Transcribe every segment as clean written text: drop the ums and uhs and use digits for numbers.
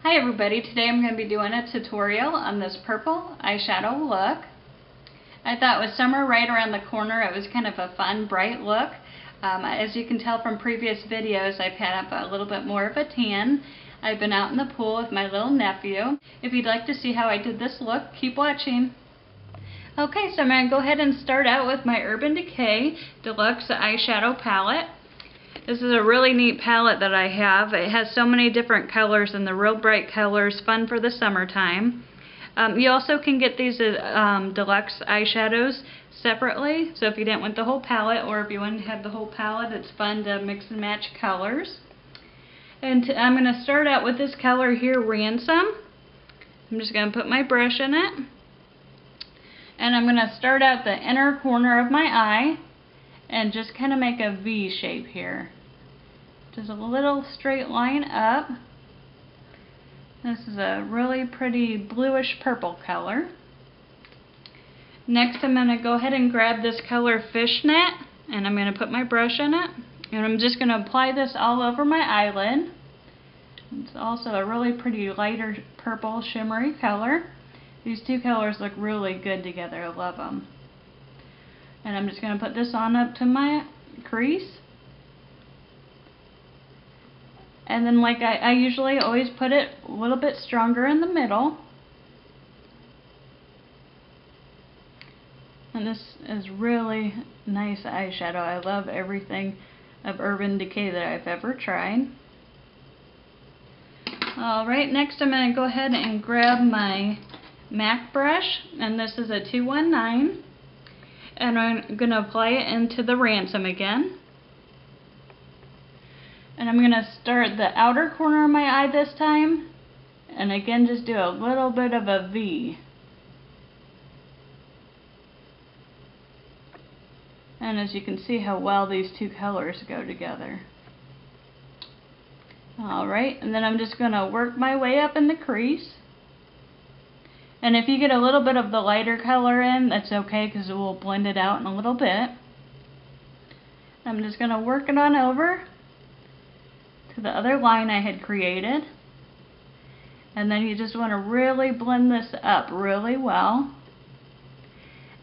Hi everybody, today I'm going to be doing a tutorial on this purple eyeshadow look. I thought with summer right around the corner it was kind of a fun, bright look. As you can tell from previous videos, I've had up a little bit more of a tan. I've been out in the pool with my little nephew. If you'd like to see how I did this look, keep watching. Okay, so I'm going to go ahead and start out with my Urban Decay Deluxe Eyeshadow Palette. This is a really neat palette that I have. It has so many different colors and the real bright colors, fun for the summertime. You also can get these deluxe eyeshadows separately, so if you didn't want the whole palette or if you want to have the whole palette, it's fun to mix and match colors. And I'm going to start out with this color here, Ransom. I'm just going to put my brush in it. And I'm going to start out the inner corner of my eye and just kind of make a V shape here. Just a little straight line up. This is a really pretty bluish purple color. Next I'm going to go ahead and grab this color Fishnet and I'm going to put my brush in it. And I'm just going to apply this all over my eyelid. It's also a really pretty lighter purple shimmery color. These two colors look really good together. I love them. And I'm just going to put this on up to my crease. And then like I usually always put it a little bit stronger in the middle. And this is really nice eyeshadow. I love everything of Urban Decay that I've ever tried. Alright, next I'm going to go ahead and grab my MAC brush. And this is a 219. And I'm going to apply it into the Ransom again. And I'm going to start the outer corner of my eye this time. And again, just do a little bit of a V. And as you can see how well these two colors go together. Alright, and then I'm just going to work my way up in the crease. And if you get a little bit of the lighter color in, that's okay because it will blend it out in a little bit. I'm just going to work it on over to the other line I had created. And then you just want to really blend this up really well.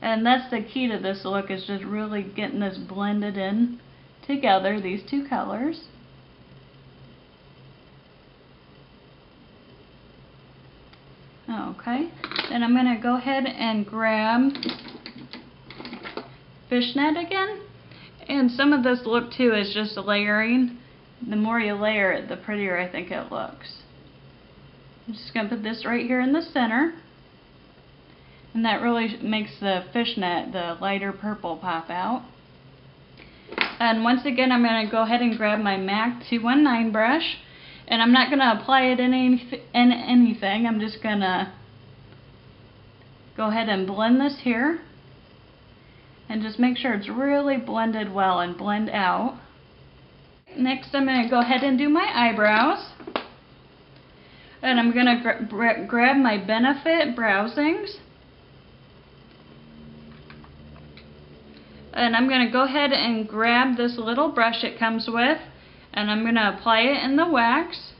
And that's the key to this look, is just really getting this blended in together, these two colors. Okay, then I'm going to go ahead and grab Fishnet again. And some of this look too is just layering. The more you layer it, the prettier I think it looks. I'm just going to put this right here in the center. And that really makes the Fishnet, the lighter purple, pop out. And once again, I'm going to go ahead and grab my MAC 219 brush. And I'm not going to apply it in anything. I'm just going to go ahead and blend this here. And just make sure it's really blended well and blend out. Next, I'm going to go ahead and do my eyebrows. And I'm going to grab my Benefit Browsings. And I'm going to go ahead and grab this little brush it comes with. And I'm going to apply it in the wax.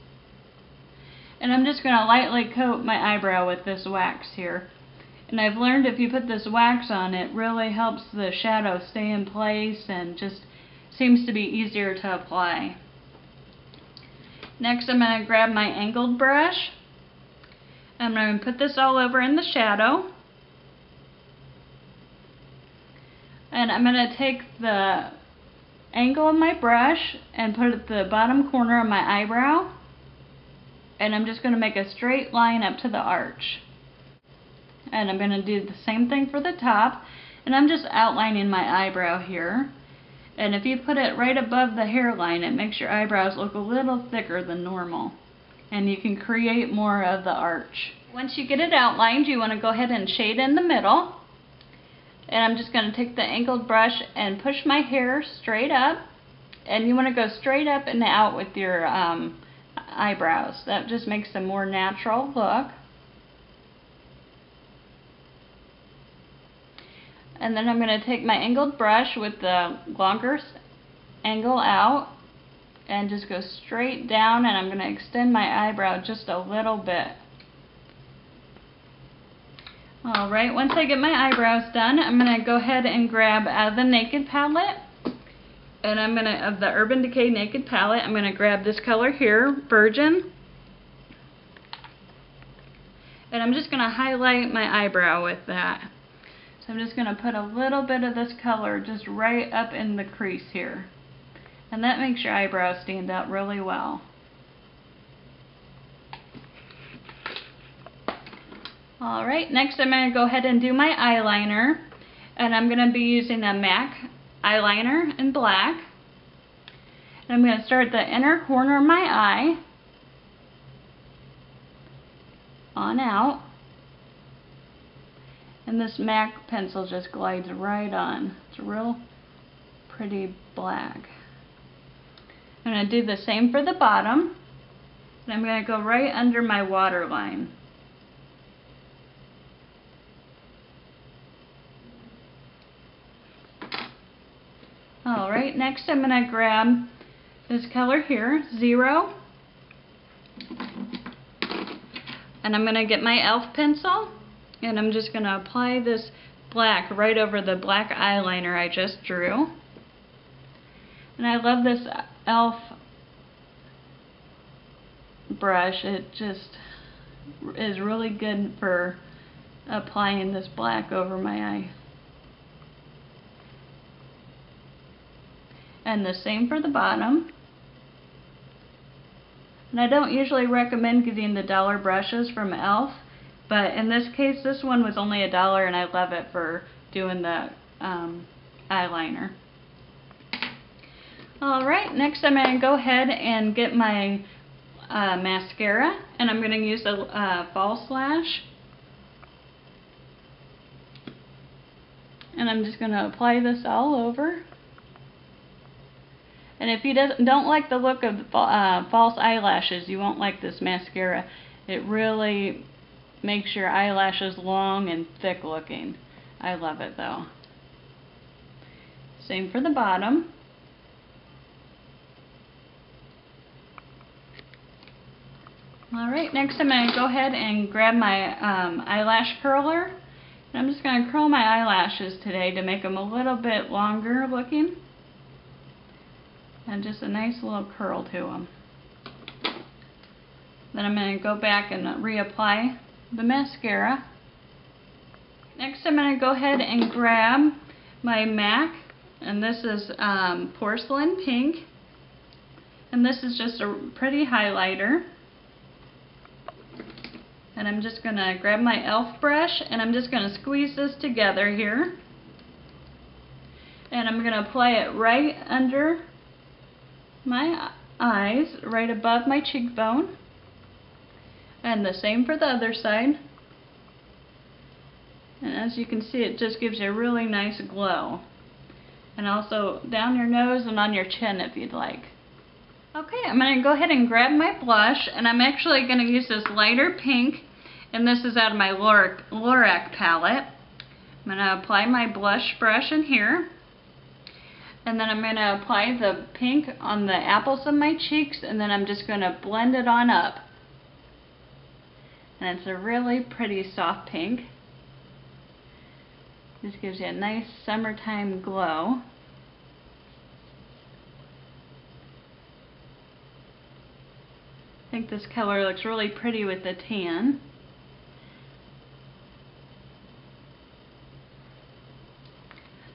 And I'm just going to lightly coat my eyebrow with this wax here. And I've learned if you put this wax on, it really helps the shadow stay in place and just seems to be easier to apply. Next I'm going to grab my angled brush. I'm going to put this all over in the shadow. And I'm going to take the angle of my brush and put it at the bottom corner of my eyebrow. And I'm just going to make a straight line up to the arch. And I'm going to do the same thing for the top. And I'm just outlining my eyebrow here. And if you put it right above the hairline, it makes your eyebrows look a little thicker than normal. And you can create more of the arch. Once you get it outlined, you want to go ahead and shade in the middle. And I'm just going to take the angled brush and push my hair straight up. And you want to go straight up and out with your eyebrows. That just makes a more natural look. And then I'm going to take my angled brush with the longer angle out and just go straight down, and I'm going to extend my eyebrow just a little bit. Alright, once I get my eyebrows done, I'm going to go ahead and grab out of the Naked palette, and I'm going to, of the Urban Decay Naked palette, I'm going to grab this color here, Virgin, and I'm just going to highlight my eyebrow with that. So I'm just going to put a little bit of this color just right up in the crease here. And that makes your eyebrows stand out really well. Alright, next I'm going to go ahead and do my eyeliner. And I'm going to be using a MAC eyeliner in black. And I'm going to start at the inner corner of my eye on out. And this MAC pencil just glides right on. It's a real pretty black. I'm going to do the same for the bottom. And I'm going to go right under my waterline. Alright, next I'm going to grab this color here, 0. And I'm going to get my e.l.f. pencil. And I'm just going to apply this black right over the black eyeliner I just drew. And I love this e.l.f. brush. It just is really good for applying this black over my eye. And the same for the bottom. And I don't usually recommend getting the dollar brushes from e.l.f. But in this case, this one was only $1 and I love it for doing the eyeliner. Alright, next I'm going to go ahead and get my mascara, and I'm going to use a false lash. And I'm just going to apply this all over. And if you don't like the look of false eyelashes, you won't like this mascara. It really makes your eyelashes long and thick looking. I love it though. Same for the bottom. Alright, next I'm going to go ahead and grab my eyelash curler. And I'm just going to curl my eyelashes today to make them a little bit longer looking. And just a nice little curl to them. Then I'm going to go back and reapply the mascara. Next I'm going to go ahead and grab my MAC, and this is Porcelain Pink, and this is just a pretty highlighter. And I'm just going to grab my e.l.f. brush, and I'm just going to squeeze this together here, and I'm going to apply it right under my eyes, right above my cheekbone. And the same for the other side. And as you can see, it just gives you a really nice glow. And also down your nose and on your chin if you'd like. Okay, I'm going to go ahead and grab my blush, and I'm actually going to use this lighter pink, and this is out of my Lorac palette. I'm going to apply my blush brush in here. And then I'm going to apply the pink on the apples of my cheeks, and then I'm just going to blend it on up. And it's a really pretty soft pink. This gives you a nice summertime glow. I think this color looks really pretty with the tan.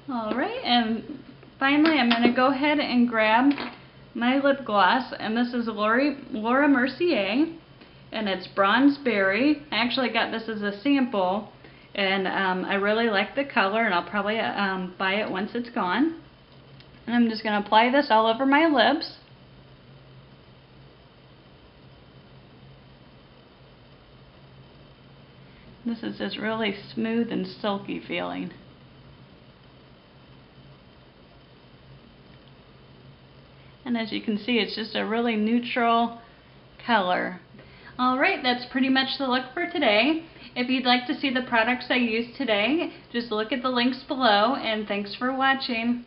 Alright, and finally I'm going to go ahead and grab my lip gloss, and this is Laura Mercier, and it's Bronze Berry. I actually got this as a sample, and I really like the color, and I'll probably buy it once it's gone. And I'm just going to apply this all over my lips. This is just really smooth and silky feeling. And as you can see, it's just a really neutral color. Alright, that's pretty much the look for today. If you'd like to see the products I used today, just look at the links below, and thanks for watching.